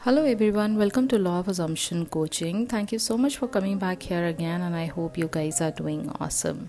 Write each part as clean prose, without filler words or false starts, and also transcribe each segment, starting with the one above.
Hello everyone, welcome to Law of Assumption Coaching. Thank you so much for coming back here again and I hope you guys are doing awesome.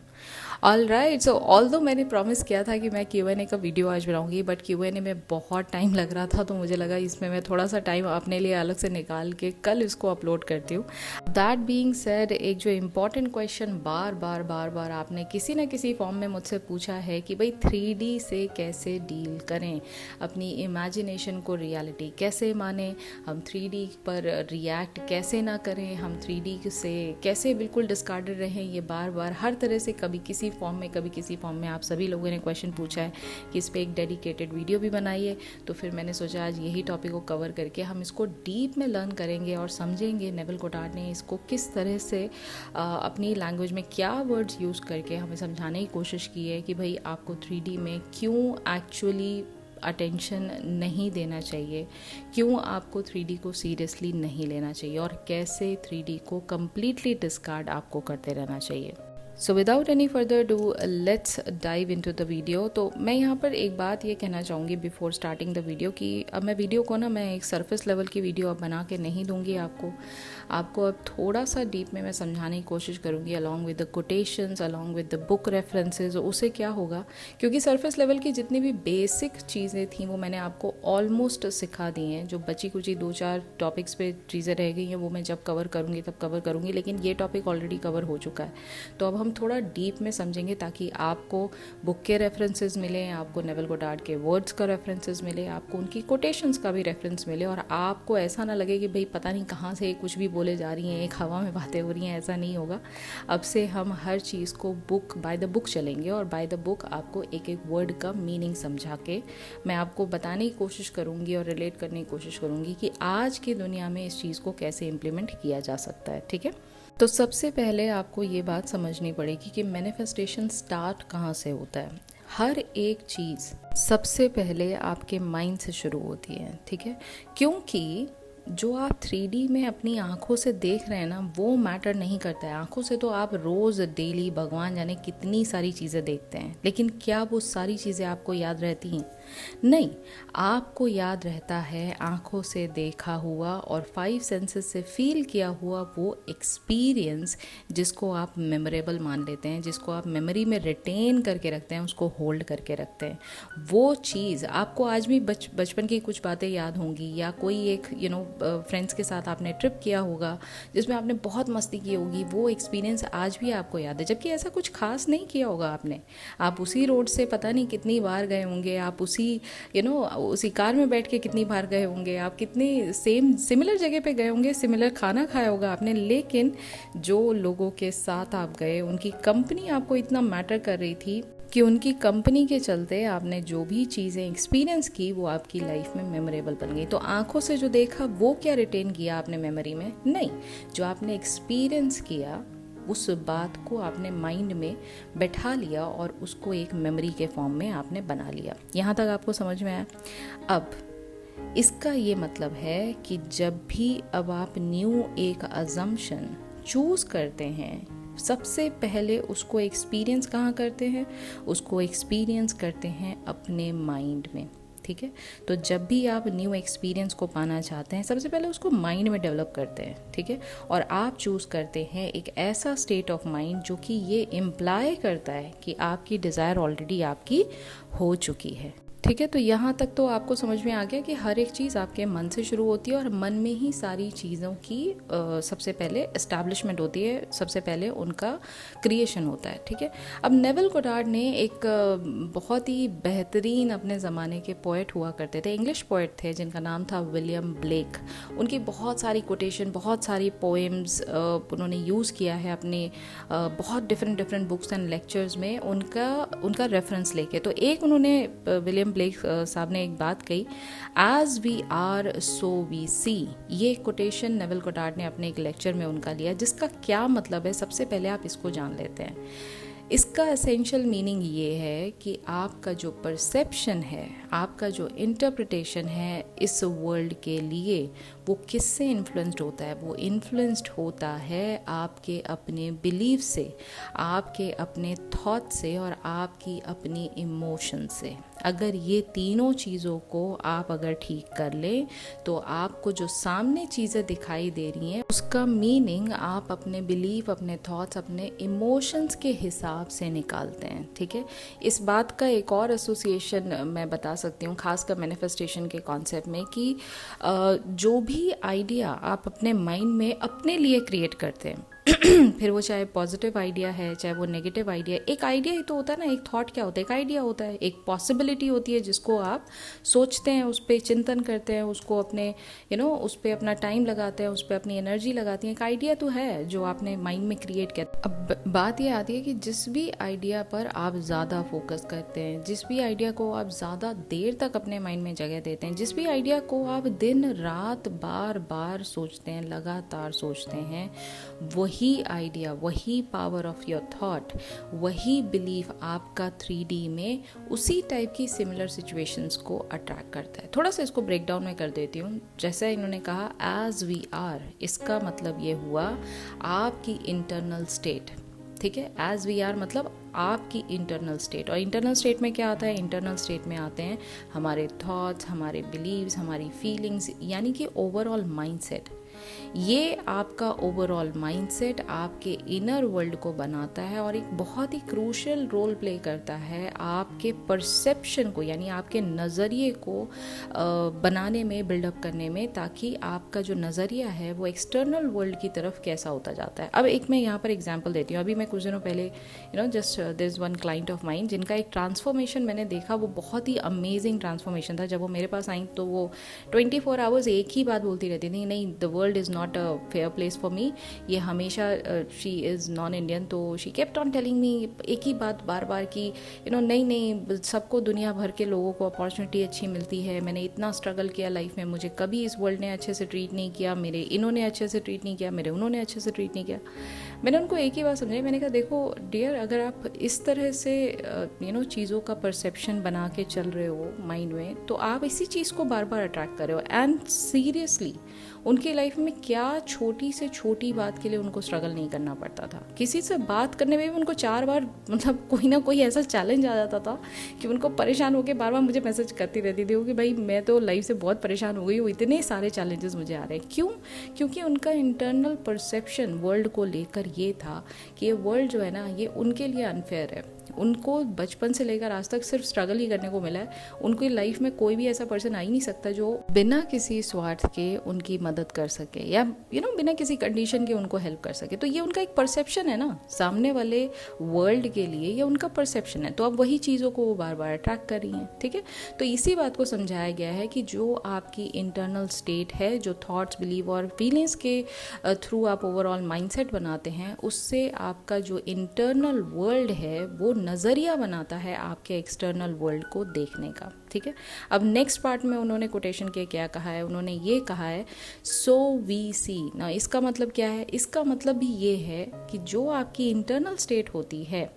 Alright so although मैंने promise किया था कि मैं Q&A का video आज बनाऊंगी but Q&A में बहुत टाइम लग रहा था तो मुझे लगा इसमें मैं थोड़ा सा टाइम अपने लिए अलग से निकाल के कल इसको अपलोड करती हूँ. दैट बीइंग सेड, एक जो इम्पॉर्टेंट क्वेश्चन बार बार आपने किसी न किसी फॉर्म में मुझसे पूछा है कि भाई 3D से कैसे डील करें, अपनी इमेजिनेशन को रियलिटी कैसे माने, हम 3D पर रिएक्ट कैसे ना करें, हम 3D से कैसे बिल्कुल डिस्कार्डेड रहें. ये बार हर तरह से कभी किसी फॉर्म में कभी किसी फॉर्म में आप सभी लोगों ने क्वेश्चन पूछा है कि इस पर एक डेडिकेटेड वीडियो भी बनाइए. तो फिर मैंने सोचा आज यही टॉपिक को कवर करके हम इसको डीप में लर्न करेंगे और समझेंगे नेविल गोडार्ड ने इसको किस तरह से अपनी लैंग्वेज में क्या वर्ड्स यूज़ करके हमें समझाने की कोशिश की है कि भाई आपको 3D में क्यों एक्चुअली अटेंशन नहीं देना चाहिए, क्यों आपको 3D को सीरियसली नहीं लेना चाहिए और कैसे 3D को कम्प्लीटली डिस्कार्ड आपको करते रहना चाहिए. So without any further do let's dive into the video. तो मैं यहाँ पर एक बात ये कहना चाहूँगी बिफोर स्टार्टिंग द वीडियो कि अब मैं वीडियो को ना मैं एक सरफेस लेवल की वीडियो अब बना के नहीं दूँगी आपको अब थोड़ा सा डीप में मैं समझाने की कोशिश करूँगी along with the quotations, along with the book references. उससे क्या होगा, क्योंकि सरफेस लेवल की जितनी भी बेसिक चीज़ें थी वो मैंने आपको ऑलमोस्ट सिखा दी हैं. जो बची कुची 2-4 टॉपिक्स पे चीज़ें रह गई हैं वो मैं जब कवर करूँगी तब कवर करूँगी, लेकिन ये टॉपिक ऑलरेडी कवर हो चुका है. तो अब हम थोड़ा डीप में समझेंगे ताकि आपको बुक के रेफरेंसेस मिले, आपको नेविल गोडार्ड के वर्ड्स का रेफरेंसेस मिले, आपको उनकी कोटेशंस का भी रेफरेंस मिले और आपको ऐसा ना लगे कि भाई पता नहीं कहाँ से कुछ भी बोले जा रही हैं, एक हवा में बातें हो रही हैं. ऐसा नहीं होगा. अब से हम हर चीज़ को बुक बाय द बुक चलेंगे और बाय द बुक आपको एक एक वर्ड का मीनिंग समझा के मैं आपको बताने की कोशिश करूँगी और रिलेट करने की कोशिश करूँगी कि आज की दुनिया में इस चीज़ को कैसे इम्प्लीमेंट किया जा सकता है. ठीक है, तो सबसे पहले आपको ये बात समझनी पड़ेगी कि मैनिफेस्टेशन स्टार्ट कहाँ से होता है. हर एक चीज़ सबसे पहले आपके माइंड से शुरू होती है. ठीक है, क्योंकि जो आप 3D में अपनी आँखों से देख रहे हैं ना वो मैटर नहीं करता है. आँखों से तो आप रोज़ डेली भगवान जाने कितनी सारी चीज़ें देखते हैं, लेकिन क्या वो सारी चीज़ें आपको याद रहती हैं? नहीं. आपको याद रहता है आँखों से देखा हुआ और 5 सेंसेस से फील किया हुआ वो एक्सपीरियंस जिसको आप मेमोरेबल मान लेते हैं, जिसको आप मेमोरी में रिटेन करके रखते हैं, उसको होल्ड करके रखते हैं. वो चीज़ आपको आज भी बचपन की कुछ बातें याद होंगी या कोई एक फ्रेंड्स के साथ आपने ट्रिप किया होगा जिसमें आपने बहुत मस्ती की होगी, वो एक्सपीरियंस आज भी आपको याद है, जबकि ऐसा कुछ खास नहीं किया होगा आपने. आप उसी रोड से पता नहीं कितनी बार गए होंगे, आप उसी उसी कार में बैठ के कितनी बार गए होंगे, आप कितने सिमिलर जगह पे गए होंगे, सिमिलर खाना खाया होगा आपने, लेकिन जो लोगों के साथ आप गए उनकी कंपनी आपको इतना मैटर कर रही थी कि उनकी कंपनी के चलते आपने जो भी चीज़ें एक्सपीरियंस की वो आपकी लाइफ में मेमोरेबल बन गई. तो आंखों से जो देखा वो क्या रिटेन किया आपने मेमोरी में? नहीं. जो आपने एक्सपीरियंस किया उस बात को आपने माइंड में बैठा लिया और उसको एक मेमोरी के फॉर्म में आपने बना लिया. यहाँ तक आपको समझ में आया? अब इसका ये मतलब है कि जब भी अब आप न्यू एक अजम्पशन चूज़ करते हैं, सबसे पहले उसको एक्सपीरियंस कहाँ करते हैं? उसको एक्सपीरियंस करते हैं अपने माइंड में. ठीक है, तो जब भी आप न्यू एक्सपीरियंस को पाना चाहते हैं सबसे पहले उसको माइंड में डेवलप करते हैं. ठीक है, और आप चूज़ करते हैं एक ऐसा स्टेट ऑफ माइंड जो कि ये इम्प्लाई करता है कि आपकी डिज़ायर ऑलरेडी आपकी हो चुकी है. ठीक है, तो यहाँ तक तो आपको समझ में आ गया कि हर एक चीज़ आपके मन से शुरू होती है और मन में ही सारी चीज़ों की सबसे पहले एस्टैब्लिशमेंट होती है, सबसे पहले उनका क्रिएशन होता है. ठीक है, अब नेविल गोडार्ड ने एक बहुत ही बेहतरीन अपने ज़माने के पोएट हुआ करते थे, इंग्लिश पोएट थे जिनका नाम था विलियम ब्लेक. उनकी बहुत सारी कोटेशन, बहुत सारी पोएम्स उन्होंने यूज़ किया है अपने बहुत डिफरेंट बुक्स एंड लेक्चर्स में उनका रेफरेंस लेके. तो एक उन्होंने विलियम ब्लेक साहब ने एक बात कही, as we are so we see. ये कोटेशन नेविल गोडार्ड ने अपने एक लेक्चर में उनका लिया, जिसका क्या मतलब है सबसे पहले आप इसको जान लेते हैं. इसका एसेंशियल मीनिंग ये है कि आपका जो परसेप्शन है, आपका जो इंटरप्रिटेशन है इस वर्ल्ड के लिए, वो किससे इन्फ्लुएंस्ड होता है? वो इन्फ्लुएंस्ड होता है आपके अपने बिलीफ से, आपके अपने थॉट से और आपकी अपनी इमोशन से. अगर ये तीनों चीज़ों को आप अगर ठीक कर लें तो आपको जो सामने चीज़ें दिखाई दे रही हैं उसका मीनिंग आप अपने बिलीफ, अपने थॉट्स, अपने इमोशंस के हिसाब से निकालते हैं। ठीक है, इस बात का एक और एसोसिएशन मैं बता सकती हूँ खासकर मैनिफेस्टेशन के कॉन्सेप्ट में कि जो भी आइडिया आप अपने माइंड में अपने लिए क्रिएट करते हैं फिर वो चाहे पॉजिटिव आइडिया है चाहे वो नेगेटिव आइडिया, एक आइडिया ही तो होता है ना। एक थॉट क्या होता है? एक आइडिया होता है, एक पॉसिबिलिटी होती है जिसको आप सोचते हैं, उस पर चिंतन करते हैं, उसको अपने उस पर अपना टाइम लगाते हैं, उस पर अपनी एनर्जी लगाती हैं। एक आइडिया तो है जो आपने माइंड में क्रिएट किया। अब बात ये आती है कि जिस भी आइडिया पर आप ज़्यादा फोकस करते हैं, जिस भी आइडिया को आप ज़्यादा देर तक अपने माइंड में जगह देते हैं, जिस भी आइडिया को आप दिन रात बार बार सोचते हैं, लगातार सोचते हैं, वही आइडिया, वही पावर ऑफ योर थॉट, वही बिलीफ आपका 3D में उसी टाइप की सिमिलर सिचुएशंस को अट्रैक्ट करता है। थोड़ा सा इसको ब्रेक डाउन में कर देती हूँ। जैसे इन्होंने कहा एज वी आर, इसका मतलब ये हुआ आपकी इंटरनल स्टेट। ठीक है, एज वी आर मतलब आपकी इंटरनल स्टेट। और इंटरनल स्टेट में क्या आता है? इंटरनल स्टेट में आते हैं हमारे थॉट्स, हमारे बिलीव्स, हमारी फीलिंग्स, यानी कि ओवरऑल माइंडसेट। ये आपका ओवरऑल माइंडसेट आपके इनर वर्ल्ड को बनाता है और एक बहुत ही क्रूशियल रोल प्ले करता है आपके परसेप्शन को, यानी आपके नज़रिए को बनाने में, बिल्डअप करने में, ताकि आपका जो नज़रिया है वो एक्सटर्नल वर्ल्ड की तरफ कैसा होता जाता है। अब एक मैं यहाँ पर एग्जांपल देती हूँ। अभी मैं कुछ दिनों पहले just there is one client of mine जिनका एक ट्रांसफॉर्मेशन मैंने देखा। वो बहुत ही अमेजिंग ट्रांसफॉर्मेशन था। जब वो मेरे पास आई तो वो 24 आवर्स एक ही बात बोलती रहती थी, नहीं the world is not a fair place for me. ये हमेशा शी इज़ नॉन इंडियन, तो she kept on telling me एक ही बात बार बार कि नहीं सबको, दुनिया भर के लोगों को अपॉर्चुनिटी अच्छी मिलती है। मैंने इतना स्ट्रगल किया लाइफ में, मुझे कभी इस वर्ल्ड ने अच्छे से ट्रीट नहीं किया, मेरे इन्होंने अच्छे से ट्रीट नहीं किया, मेरे उन्होंने अच्छे से ट्रीट नहीं किया। मैंने उनको एक ही बात समझाई। मैंने कहा देखो डियर, अगर आप इस तरह से चीज़ों का परसेप्शन बना के चल रहे हो माइंड में, तो आप इसी चीज़ को बार बार अट्रैक्ट कर रहे हो। एंड सीरियसली उनकी लाइफ में क्या छोटी से छोटी बात के लिए उनको स्ट्रगल नहीं करना पड़ता था। किसी से बात करने में भी उनको 4 बार कोई ना कोई ऐसा चैलेंज आ जाता था कि उनको परेशान होकर बार बार मुझे मैसेज करती रहती थी कि भाई मैं तो लाइफ से बहुत परेशान हो गई हूँ, इतने सारे चैलेंजेस मुझे आ रहे हैं। क्यों? क्योंकि उनका इंटरनल परसेप्शन वर्ल्ड को लेकर ये था कि ये वर्ल्ड जो है ना, ये उनके लिए अनफेयर है। उनको बचपन से लेकर आज तक सिर्फ स्ट्रगल ही करने को मिला है। उनकी लाइफ में कोई भी ऐसा पर्सन आ ही नहीं सकता जो बिना किसी स्वार्थ के उनकी मदद कर सके या बिना किसी कंडीशन के उनको हेल्प कर सके। तो ये उनका एक परसेप्शन है ना, सामने वाले वर्ल्ड के लिए ये उनका परसेप्शन है। तो अब वही चीज़ों को वो बार बार अट्रैक्ट कर रही हैं। ठीक है, तो इसी बात को समझाया गया है कि जो आपकी इंटरनल स्टेट है, जो थॉट्स, बिलीव और फीलिंग्स के थ्रू आप ओवरऑल माइंडसेट बनाते हैं, उससे आपका जो इंटरनल वर्ल्ड है वो नज़रिया बनाता है आपके एक्सटर्नल वर्ल्ड को देखने का। ठीक है, अब नेक्स्ट पार्ट में उन्होंने कोटेशन के क्या कहा है? उन्होंने ये कहा है सो वी सी ना। इसका मतलब क्या है? इसका मतलब भी ये है कि जो आपकी इंटरनल स्टेट होती है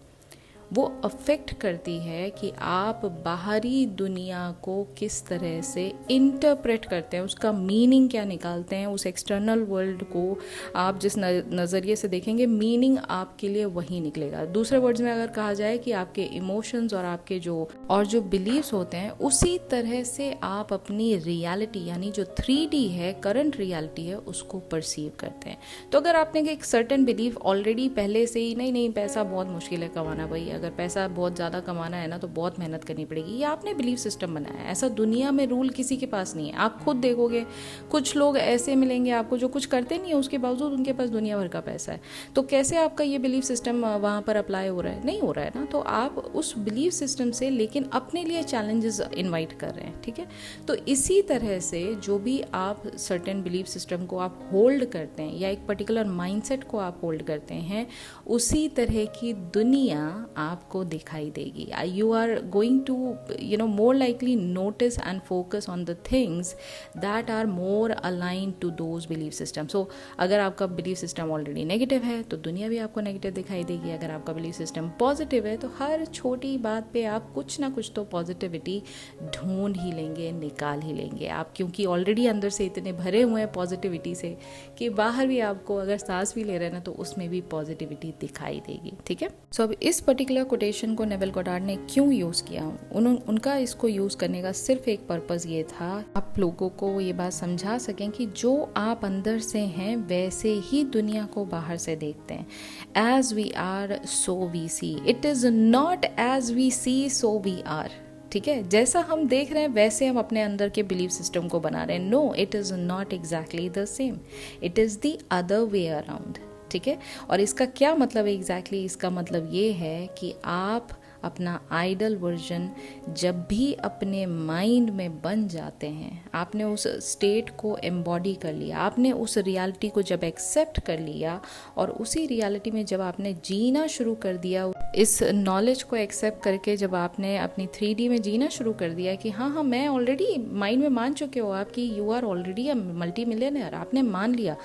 वो अफेक्ट करती है कि आप बाहरी दुनिया को किस तरह से इंटरप्रेट करते हैं, उसका मीनिंग क्या निकालते हैं। उस एक्सटर्नल वर्ल्ड को आप जिस नज़रिए से देखेंगे, मीनिंग आपके लिए वही निकलेगा। दूसरे वर्ड्स में अगर कहा जाए कि आपके इमोशंस और आपके जो बिलीव्स होते हैं, उसी तरह से आप अपनी रियलिटी, यानी जो 3D है, करंट रियलिटी है, उसको परसीव करते हैं। तो अगर आपने एक सर्टेन बिलीव ऑलरेडी पहले से ही, नहीं पैसा बहुत मुश्किल है कमाना, भाई अगर पैसा बहुत ज़्यादा कमाना है ना तो बहुत मेहनत करनी पड़ेगी, ये आपने बिलीव सिस्टम बनाया है। ऐसा दुनिया में रूल किसी के पास नहीं है। आप खुद देखोगे कुछ लोग ऐसे मिलेंगे आपको जो कुछ करते नहीं है, उसके बावजूद उनके पास दुनिया भर का पैसा है। तो कैसे आपका ये बिलीव सिस्टम वहाँ पर अप्लाई हो रहा है? नहीं हो रहा है ना। तो आप उस बिलीव सिस्टम से लेकिन अपने लिए चैलेंजेस इन्वाइट कर रहे हैं। ठीक है, तो इसी तरह से जो भी आप सर्टेन बिलीव सिस्टम को आप होल्ड करते हैं या एक पर्टिकुलर माइंडसेट को आप होल्ड करते हैं, उसी तरह की दुनिया आपको दिखाई देगी। You are going to more likely notice and focus on the things that are more aligned to those believe system. So अगर आपका बिलीव सिस्टम ऑलरेडी नेगेटिव है तो दुनिया भी आपको नेगेटिव दिखाई देगी। अगर आपका बिलीव सिस्टम पॉजिटिव है तो हर छोटी बात पे आप कुछ ना कुछ तो पॉजिटिविटी ढूंढ ही लेंगे, निकाल ही लेंगे आप, क्योंकि ऑलरेडी अंदर से इतने भरे हुए हैं पॉजिटिविटी से कि बाहर भी आपको अगर सांस भी ले रहे हैं ना तो उसमें भी पॉजिटिविटी दिखाई देगी। ठीक है, सो अब इस पर्टिकुलर पर्टिकुलर कोटेशन को नेविल गोडार्ड ने क्यों यूज़ किया, उनका इसको यूज़ करने का सिर्फ एक पर्पज़ ये था, आप लोगों को ये बात समझा सकें कि जो आप अंदर से हैं वैसे ही दुनिया को बाहर से देखते हैं। As we are so we see, it is not as we see so we are. ठीक है, जैसा हम देख रहे हैं वैसे हम अपने अंदर के बिलीफ सिस्टम को बना रहे हैं। No, it is not exactly the same, it is the other way around. ठीक है, और इसका क्या मतलब है एग्जैक्टली? इसका मतलब ये है कि आप अपना आइडल वर्जन जब भी अपने माइंड में बन जाते हैं, आपने उस स्टेट को एम्बॉडी कर लिया, आपने उस रियलिटी को जब एक्सेप्ट कर लिया और उसी रियलिटी में जब आपने जीना शुरू कर दिया, इस नॉलेज को एक्सेप्ट करके जब आपने अपनी 3D में जीना शुरू कर दिया कि हाँ हाँ मैं ऑलरेडी माइंड में मान चुके हो आपकी you are already a multi millionaire, आपने मान लिया।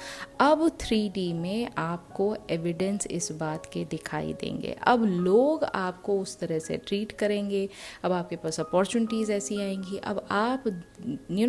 अब 3D में आपको एविडेंस इस बात के दिखाई देंगे, अब लोग आपको उस तरह से ट्रीट करेंगे, अब आपके पास अपॉर्चुनिटीज़ ऐसी आएंगी, अब आप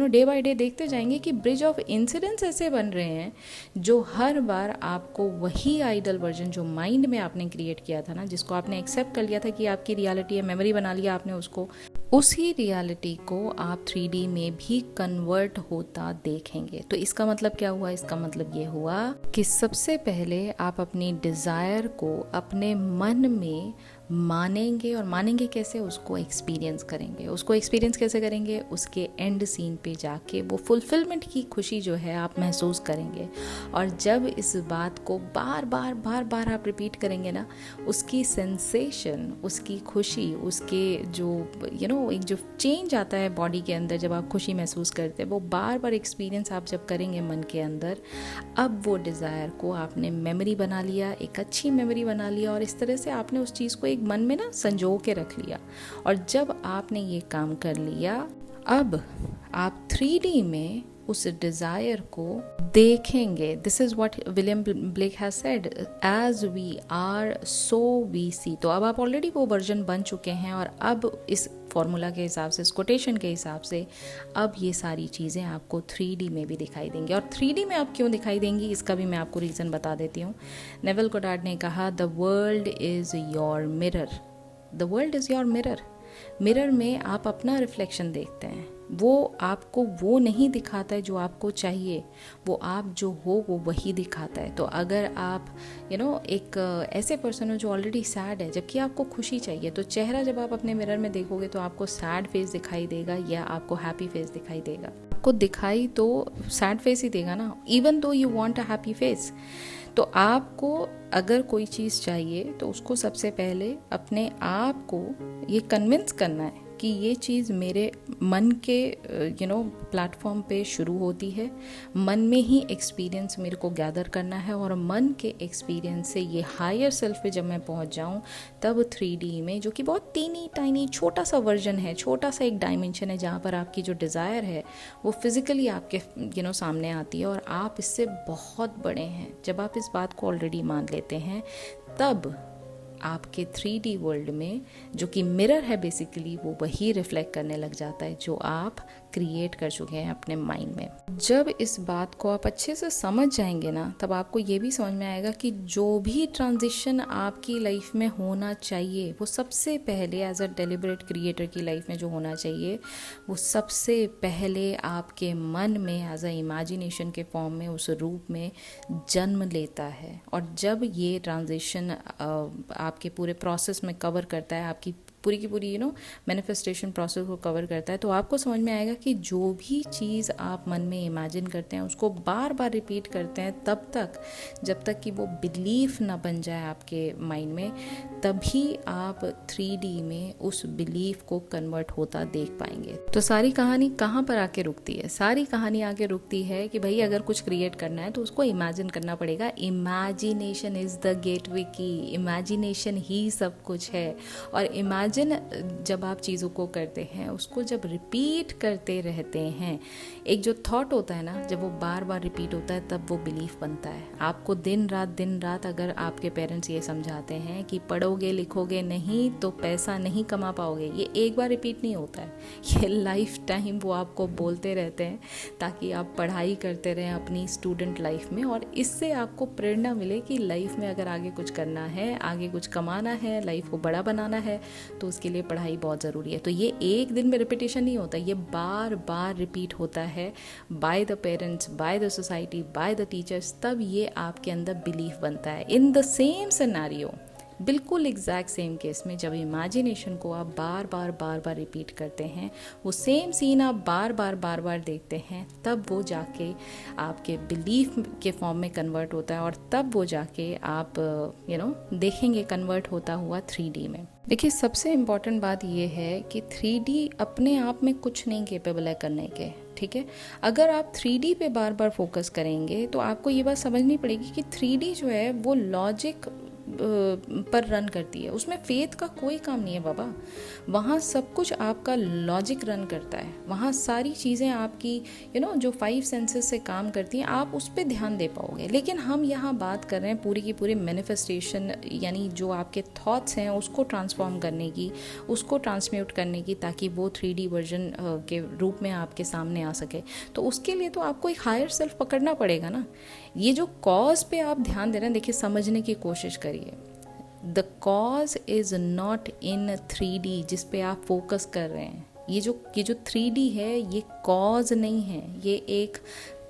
डे बाय डे देखते जाएंगे कि ब्रिज ऑफ इंसिडेंट्स ऐसे बन रहे हैं जो हर बार आपको वही आइडल वर्जन जो माइंड में आपने क्रिएट किया था ना, जिसको आपने एक्सेप्ट कर लिया था कि आपकी रियलिटी है, मेमोरी बना लिया आपने उसको, उसी रियलिटी को आप 3D में भी कन्वर्ट होता देखेंगे। तो इसका मतलब क्या हुआ? इसका मतलब ये हुआ कि सबसे पहले आप अपनी डिज़ायर को अपने मन में मानेंगे, और मानेंगे कैसे? उसको एक्सपीरियंस करेंगे। उसको एक्सपीरियंस कैसे करेंगे? उसके एंड सीन पे जाके वो फुलफिलमेंट की खुशी जो है आप महसूस करेंगे। और जब इस बात को बार बार आप रिपीट करेंगे ना, उसकी सेंसेशन, उसकी खुशी, उसके जो एक जो चेंज आता है बॉडी के अंदर जब आप खुशी महसूस करते हैं, वो बार एक्सपीरियंस आप जब करेंगे मन के अंदर, अब वो डिज़ायर को आपने मेमोरी बना लिया, एक अच्छी मेमोरी बना लिया, और इस तरह से आपने उस चीज़ को एक मन में ना संजो के रख लिया। और जब आपने ये काम कर लिया, अब आप 3D में उस डिज़ायर को देखेंगे। This is what William Blake has said, as we are so we see. तो अब आप ऑलरेडी वो वर्जन बन चुके हैं, और अब इस फॉर्मूला के हिसाब से, इस कोटेशन के हिसाब से, अब ये सारी चीज़ें आपको 3D में भी दिखाई देंगी। और 3D में आप क्यों दिखाई देंगी, इसका भी मैं आपको रीज़न बता देती हूँ। नेविल गोडार्ड ने कहा, the world is your mirror, the world is your mirror. Mirror में आप अपना रिफ्लेक्शन देखते हैं, वो आपको वो नहीं दिखाता है जो आपको चाहिए, वो आप जो हो वो वही दिखाता है। तो अगर आप एक ऐसे पर्सन हो जो ऑलरेडी सैड है जबकि आपको खुशी चाहिए, तो चेहरा जब आप अपने मिरर में देखोगे तो आपको सैड फेस दिखाई देगा या आपको हैप्पी फेस दिखाई देगा? आपको दिखाई तो सैड फेस ही देगा ना, even though you want a happy face. तो आपको अगर कोई चीज़ चाहिए तो उसको सबसे पहले अपने आप को ये कन्विंस करना है कि ये चीज़ मेरे मन के प्लेटफॉर्म पे शुरू होती है, मन में ही एक्सपीरियंस मेरे को गैदर करना है, और मन के एक्सपीरियंस से ये हायर सेल्फ पे जब मैं पहुंच जाऊं, तब 3D में, जो कि बहुत टाइनी छोटा सा वर्जन है, छोटा सा एक डायमेंशन है जहाँ पर आपकी जो डिज़ायर है वो फिज़िकली आपके सामने आती है, और आप इससे बहुत बड़े हैं। जब आप इस बात को ऑलरेडी मान लेते हैं, तब आपके 3D वर्ल्ड में जो कि मिरर है बेसिकली, वो वही रिफ्लेक्ट करने लग जाता है जो आप क्रिएट कर चुके हैं अपने माइंड में। जब इस बात को आप अच्छे से समझ जाएंगे ना, तब आपको ये भी समझ में आएगा कि जो भी ट्रांजिशन आपकी लाइफ में होना चाहिए, वो सबसे पहले एज अ डेलिबरेट क्रिएटर की लाइफ में जो होना चाहिए, वो सबसे पहले आपके मन में एज अ इमेजिनेशन के फॉर्म में, उस रूप में जन्म लेता है। और जब ये ट्रांजिशन आपके पूरे प्रोसेस में कवर करता है, आपकी पूरी की पूरी मैनिफेस्टेशन प्रोसेस को कवर करता है, तो आपको समझ में आएगा कि जो भी चीज़ आप मन में इमेजिन करते हैं उसको बार बार रिपीट करते हैं तब तक जब तक कि वो बिलीफ ना बन जाए आपके माइंड में, तभी आप 3D में उस बिलीफ को कन्वर्ट होता देख पाएंगे। तो सारी कहानी कहाँ पर आके रुकती है? सारी कहानी आके रुकती है कि भाई अगर कुछ क्रिएट करना है तो उसको इमेजिन करना पड़ेगा। इमेजिनेशन इज़ द गेटवे की, इमेजिनेशन ही सब कुछ है। और इमेजिन जब आप चीज़ों को करते हैं, उसको जब रिपीट करते रहते हैं, एक जो थॉट होता है ना, जब वो बार बार रिपीट होता है तब वो बिलीफ बनता है। आपको दिन रात अगर आपके पेरेंट्स ये समझाते हैं कि पढ़ोगे लिखोगे नहीं तो पैसा नहीं कमा पाओगे, ये एक बार रिपीट नहीं होता है, ये लाइफ टाइम वो आपको बोलते रहते हैं ताकि आप पढ़ाई करते रहें अपनी स्टूडेंट लाइफ में, और इससे आपको प्रेरणा मिले कि लाइफ में अगर आगे कुछ करना है, आगे कुछ कमाना है, लाइफ को बड़ा बनाना है, तो उसके लिए पढ़ाई बहुत ज़रूरी है। तो ये एक दिन में रिपीटेशन नहीं होता, ये बार बार रिपीट होता है by the parents, by the society, by the teachers, तब ये आपके अंदर बिलीफ बनता है। इन द सेम सिनेरियो, बिल्कुल एग्जैक्ट सेम केस में, जब इमेजिनेशन को आप बार बार रिपीट करते हैं, वो सेम सीन आप बार बार देखते हैं, तब वो जाके आपके बिलीफ के फॉर्म में कन्वर्ट होता है, और तब वो जाके आप देखेंगे कन्वर्ट होता हुआ 3D में। देखिए, सबसे इम्पॉर्टेंट बात ये है कि 3D अपने आप में कुछ नहीं केपेबल है करने के, ठीक है। अगर आप 3D पे बार बार फोकस करेंगे तो आपको ये बात समझनी पड़ेगी कि 3D जो है वो लॉजिक पर रन करती है, उसमें फेथ का कोई काम नहीं है बाबा। वहाँ सब कुछ आपका लॉजिक रन करता है, वहाँ सारी चीज़ें आपकी जो 5 सेंसेस से काम करती हैं, आप उस पर ध्यान दे पाओगे। लेकिन हम यहाँ बात कर रहे हैं पूरी की पूरी मैनिफेस्टेशन, यानी जो आपके थॉट्स हैं उसको ट्रांसफॉर्म करने की, उसको ट्रांसम्यूट करने की, ताकि वो 3D वर्जन के रूप में आपके सामने आ सके। तो उसके लिए तो आपको एक हायर सेल्फ पकड़ना पड़ेगा ना। ये जो कॉज पे आप ध्यान दे रहे हैं, देखिए समझने की कोशिश करिए। The cause is not in 3D जिस पे आप फोकस कर रहे हैं। ये जो 3D है ये कॉज नहीं है, ये एक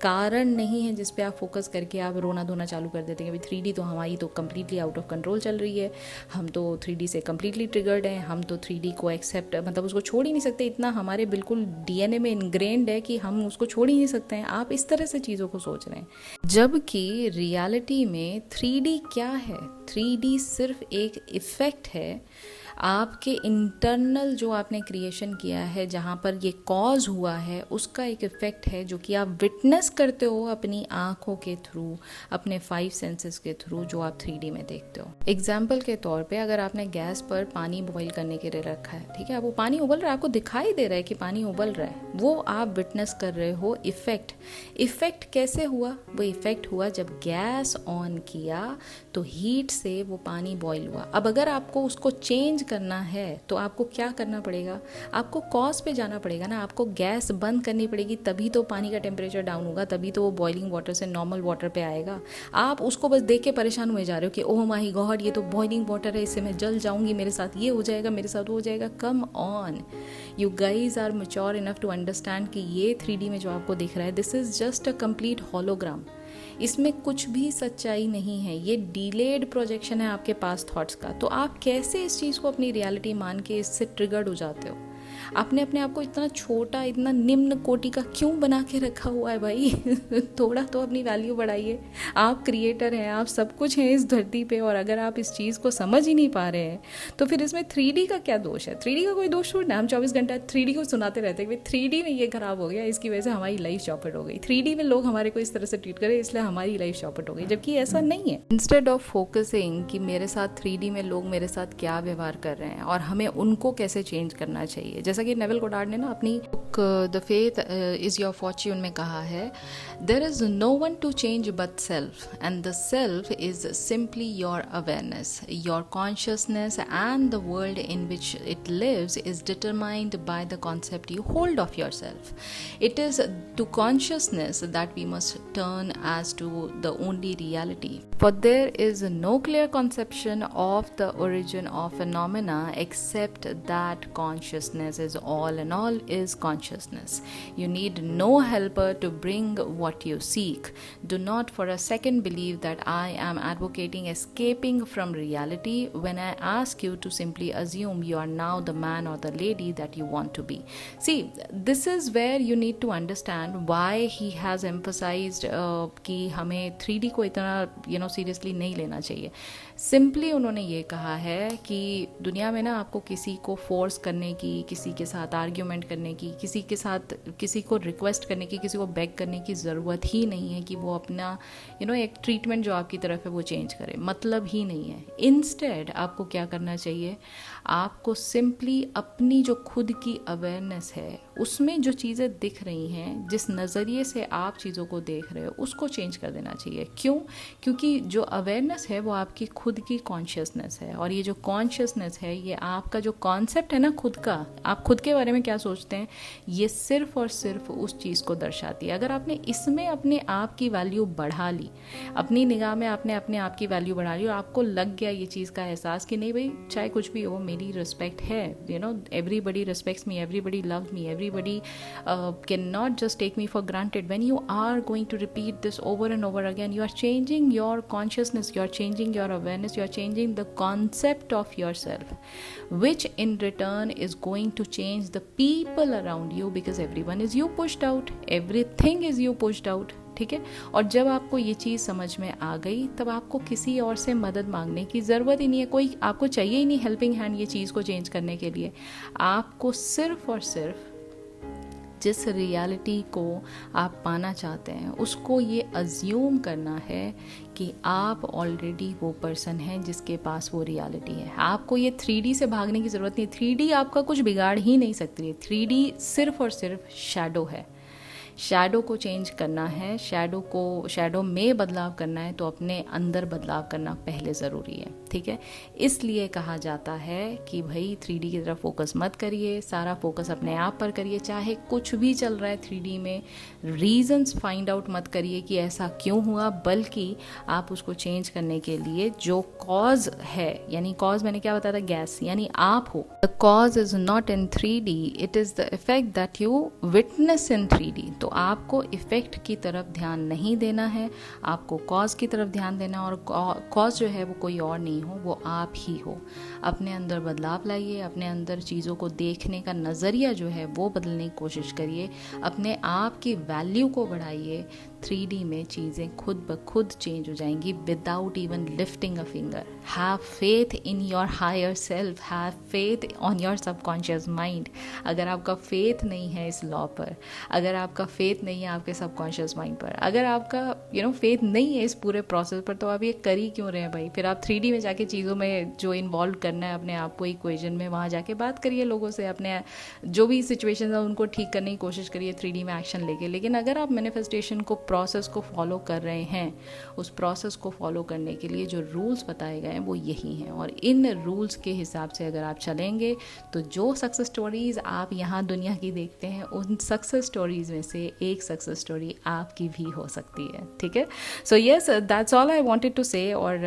कारण नहीं है जिस पे आप फोकस करके आप रोना धोना चालू कर देते हैं कि 3D तो हमारी तो कम्प्लीटली आउट ऑफ कंट्रोल चल रही है, हम तो 3D से कम्प्लीटली ट्रिगर्ड हैं, हम तो 3D को एक्सेप्ट उसको छोड़ ही नहीं सकते, इतना हमारे बिल्कुल DNA में इनग्रेन्ड है कि हम उसको छोड़ ही नहीं सकते हैं। आप इस तरह से चीज़ों को सोच रहे हैं, जबकि रियलिटी में 3D क्या है? 3D सिर्फ एक इफ़ेक्ट है आपके इंटरनल जो आपने क्रिएशन किया है, जहाँ पर ये कॉज हुआ है, उसका एक इफ़ेक्ट है जो कि आप विटनेस करते हो अपनी आँखों के थ्रू, अपने 5 सेंसेस के थ्रू, जो आप 3D में देखते हो। एग्जाम्पल के तौर पे, अगर आपने गैस पर पानी बॉईल करने के लिए रखा है, ठीक है, अब वो पानी उबल रहा है, आपको दिखाई दे रहा है कि पानी उबल रहा है, वो आप विटनेस कर रहे हो इफ़ेक्ट कैसे हुआ? वो इफ़ेक्ट हुआ जब गैस ऑन किया तो हीट से वो पानी बॉईल हुआ। अब अगर आपको उसको चेंज करना है तो आपको क्या करना पड़ेगा? आपको कॉज पे जाना पड़ेगा ना, आपको गैस बंद करनी पड़ेगी, तभी तो पानी का टेम्परेचर डाउन होगा, तभी तो वो बॉइलिंग वाटर से नॉर्मल वाटर पे आएगा। आप उसको बस देख के परेशान हुए जा रहे हो कि ओह माय गॉड, ये तो बॉइलिंग वाटर है, इससे मैं जल जाऊंगी, मेरे साथ ये हो जाएगा, मेरे साथ वो हो जाएगा। Come on, you guys are mature enough to understand कि ये 3D में जो आपको दिख रहा है, this is just a complete hologram. इसमें कुछ भी सच्चाई नहीं है, ये डिलेड प्रोजेक्शन है आपके पास थॉट्स का। तो आप कैसे इस चीज़ को अपनी रियलिटी मान के इससे ट्रिगर्ड हो जाते हो? आपने अपने आप को इतना छोटा, इतना निम्न कोटि का क्यों बना के रखा हुआ है भाई? थोड़ा तो अपनी वैल्यू बढ़ाइए। आप क्रिएटर हैं, आप सब कुछ हैं इस धरती पे, और अगर आप इस चीज़ को समझ ही नहीं पा रहे हैं तो फिर इसमें 3D का क्या दोष है? 3D का कोई दोष थोड़ी ना। हम 24 घंटा 3D को सुनाते रहते हैं कि 3D में ये खराब हो गया, इसकी वजह से हमारी लाइफ चौपट हो गई, 3D में लोग हमारे को इस तरह से ट्रीट करें इसलिए हमारी लाइफ चौपट हो गई, जबकि ऐसा नहीं है। इंस्टेड ऑफ फोकसिंग कि मेरे साथ 3D में लोग मेरे साथ क्या व्यवहार कर रहे हैं और हमें उनको कैसे चेंज करना चाहिए, जैसा कि नेविल गोडार्ड ने ना अपनी book the faith is your fortune में कहा है, there is no one to change but self, and the self is simply your awareness, your consciousness, and the world in which it lives is determined by the concept you hold of your self. It is to consciousness that we must turn as to the only reality. For there is no clear conception of the origin of phenomena except that consciousness is all and all is consciousness. You need no helper to bring what you seek. Do not for a second believe that I am advocating escaping from reality when I ask you to simply assume you are now the man or the lady that you want to be. See, this is where you need to understand why he has emphasized कि हमें 3D को इतना seriously नहीं लेना चाहिए। Simply उन्होंने ये कहा है कि दुनिया में ना आपको किसी को फोर्स करने की, किसी किसी के साथ आर्ग्यूमेंट करने की, किसी के साथ किसी को रिक्वेस्ट करने की, किसी को बेग करने की ज़रूरत ही नहीं है कि वो अपना एक ट्रीटमेंट जो आपकी तरफ है वो चेंज करे, मतलब ही नहीं है। इंस्टेड आपको क्या करना चाहिए, आपको सिंपली अपनी जो खुद की अवेयरनेस है उसमें जो चीज़ें दिख रही हैं, जिस नज़रिए से आप चीज़ों को देख रहे हो उसको चेंज कर देना चाहिए। क्यों? क्योंकि जो अवेयरनेस है वो आपकी खुद की कॉन्शियसनेस है, और ये जो कॉन्शियसनेस है ये आपका जो कॉन्सेप्ट है ना खुद का, आप खुद के बारे में क्या सोचते हैं, ये सिर्फ और सिर्फ उस चीज़ को दर्शाती है। अगर आपने इसमें अपने आप की वैल्यू बढ़ा ली, अपनी निगाह में आपने अपने आप की वैल्यू बढ़ा ली और आपको लग गया ये चीज़ का एहसास कि नहीं भाई चाहे कुछ भी हो मेरी रिस्पेक्ट है, everybody respects me, everybody loves me, everybody cannot just take me for granted. When you are going to repeat this over and over again, you are changing your consciousness, you are changing your awareness, you are changing the concept of yourself, which in return is going to change the people around you, because everyone is you pushed out, everything is you pushed out. ठीक है, और जब आपको ये चीज़ समझ में आ गई तब आपको किसी और से मदद मांगने की ज़रूरत ही नहीं है, कोई आपको चाहिए ही नहीं हेल्पिंग हैंड ये चीज़ को चेंज करने के लिए। आपको सिर्फ और सिर्फ जिस रियलिटी को आप पाना चाहते हैं उसको ये अज्यूम करना है कि आप ऑलरेडी वो पर्सन हैं जिसके पास वो रियलिटी है। आपको ये 3D से भागने की ज़रूरत नहीं है, 3D आपका कुछ बिगाड़ ही नहीं सकती है। 3D सिर्फ और सिर्फ शैडो है, शैडो को चेंज करना है, शैडो में बदलाव करना है तो अपने अंदर बदलाव करना पहले ज़रूरी है। ठीक है, इसलिए कहा जाता है कि भाई 3D की तरफ फोकस मत करिए, सारा फोकस अपने आप पर करिए। चाहे कुछ भी चल रहा है 3D में, रीजंस फाइंड आउट मत करिए कि ऐसा क्यों हुआ, बल्कि आप उसको चेंज करने के लिए जो कॉज है, यानी कॉज मैंने क्या बताया था, गैस, यानी आप हो। The cause is not in 3D, it is the effect that you witness in 3D। तो आपको इफ़ेक्ट की तरफ ध्यान नहीं देना है, आपको कॉज की तरफ ध्यान देना, और कॉज जो है वो कोई और नहीं हो, वो आप ही हो। अपने अंदर बदलाव लाइए, अपने अंदर चीज़ों को देखने का नज़रिया जो है वो बदलने की कोशिश करिए, अपने आप की वैल्यू को बढ़ाइए। 3D में चीज़ें खुद ब खुद चेंज हो जाएंगी without even lifting a finger. Have faith in your higher self, have faith on your subconscious mind. अगर आपका फेथ नहीं है इस लॉ पर, अगर आपका फेथ नहीं है आपके सबकॉन्शियस माइंड पर, अगर आपका फेथ नहीं है इस पूरे प्रोसेस पर, तो आप ये कर ही क्यों रहे हैं भाई? फिर आप 3D में जाके चीज़ों में जो इन्वॉल्व करना है अपने आप को इक्वेशन में, वहाँ जाके बात करिए लोगों से, अपने जो भी सिचुएशन है उनको ठीक करने की कोशिश करिए 3D में एक्शन लेके। लेकिन अगर आप मैनिफेस्टेशन को प्रोसेस को फॉलो कर रहे हैं, उस प्रोसेस को फॉलो करने के लिए जो रूल्स बताए गए हैं वो यही हैं, और इन रूल्स के हिसाब से अगर आप चलेंगे तो जो सक्सेस स्टोरीज़ आप यहाँ दुनिया की देखते हैं उन सक्सेस स्टोरीज़ में से एक सक्सेस स्टोरी आपकी भी हो सकती है। ठीक है, so yes, that's all I wanted to say. और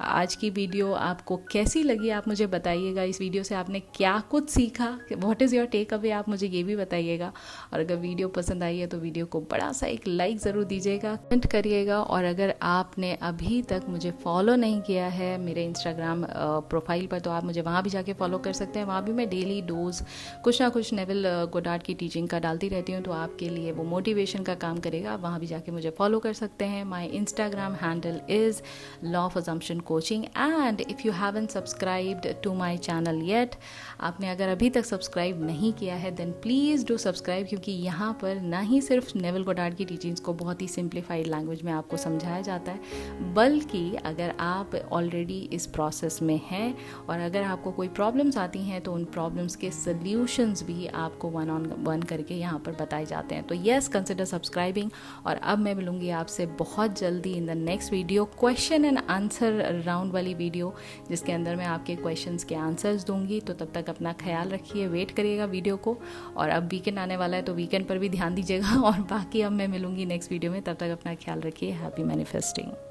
आज की वीडियो आपको कैसी लगी आप मुझे बताइएगा। इस वीडियो से आपने क्या कुछ सीखा, what is your take away, आप मुझे ये भी बताइएगा। और अगर वीडियो पसंद आई है तो वीडियो को बड़ा सा एक लाइक ज़रूर दीजिएगा, कमेंट करिएगा। और अगर आपने अभी तक मुझे फॉलो नहीं किया है मेरे इंस्टाग्राम प्रोफाइल पर, तो आप मुझे वहाँ भी जाके फॉलो कर सकते हैं। वहाँ भी मैं डेली डोज कुछ ना कुछ नेविल गोडार्ड की टीचिंग का डालती रहती हूँ, तो आपके लिए वो मोटिवेशन का काम करेगा। आप वहाँ भी जाके मुझे फॉलो कर सकते हैं। My Instagram handle is law of assumption coaching, and if you haven't subscribed to my channel yet, आपने अगर अभी तक सब्सक्राइब नहीं किया है देन प्लीज़ डू सब्सक्राइब, क्योंकि यहाँ पर ना ही सिर्फ नेविल गोडार्ड की टीचिंग्स को बहुत ही सिंप्लीफाइड लैंग्वेज में आपको समझाया जाता है, बल्कि अगर आप ऑलरेडी इस प्रोसेस में हैं और अगर आपको कोई प्रॉब्लम्स आती हैं तो उन प्रॉब्लम्स के सल्यूशंस भी आपको 1-on-1 करके यहाँ पर बताए जाते हैं। तो येस, कंसिडर सब्सक्राइबिंग। और अब मैं मिलूँगी आपसे बहुत जल्दी in the next video, question and answer round वाली वीडियो, जिसके अंदर मैं आपके क्वेश्चंस के आंसर्स दूंगी। तो तब तक अपना ख्याल रखिए, वेट करिएगा वीडियो को। और अब वीकेंड आने वाला है तो वीकेंड पर भी ध्यान दीजिएगा। और बाकी अब मैं मिलूँगी नेक्स्ट वीडियो में, तब तक अपना ख्याल रखिए। Happy manifesting.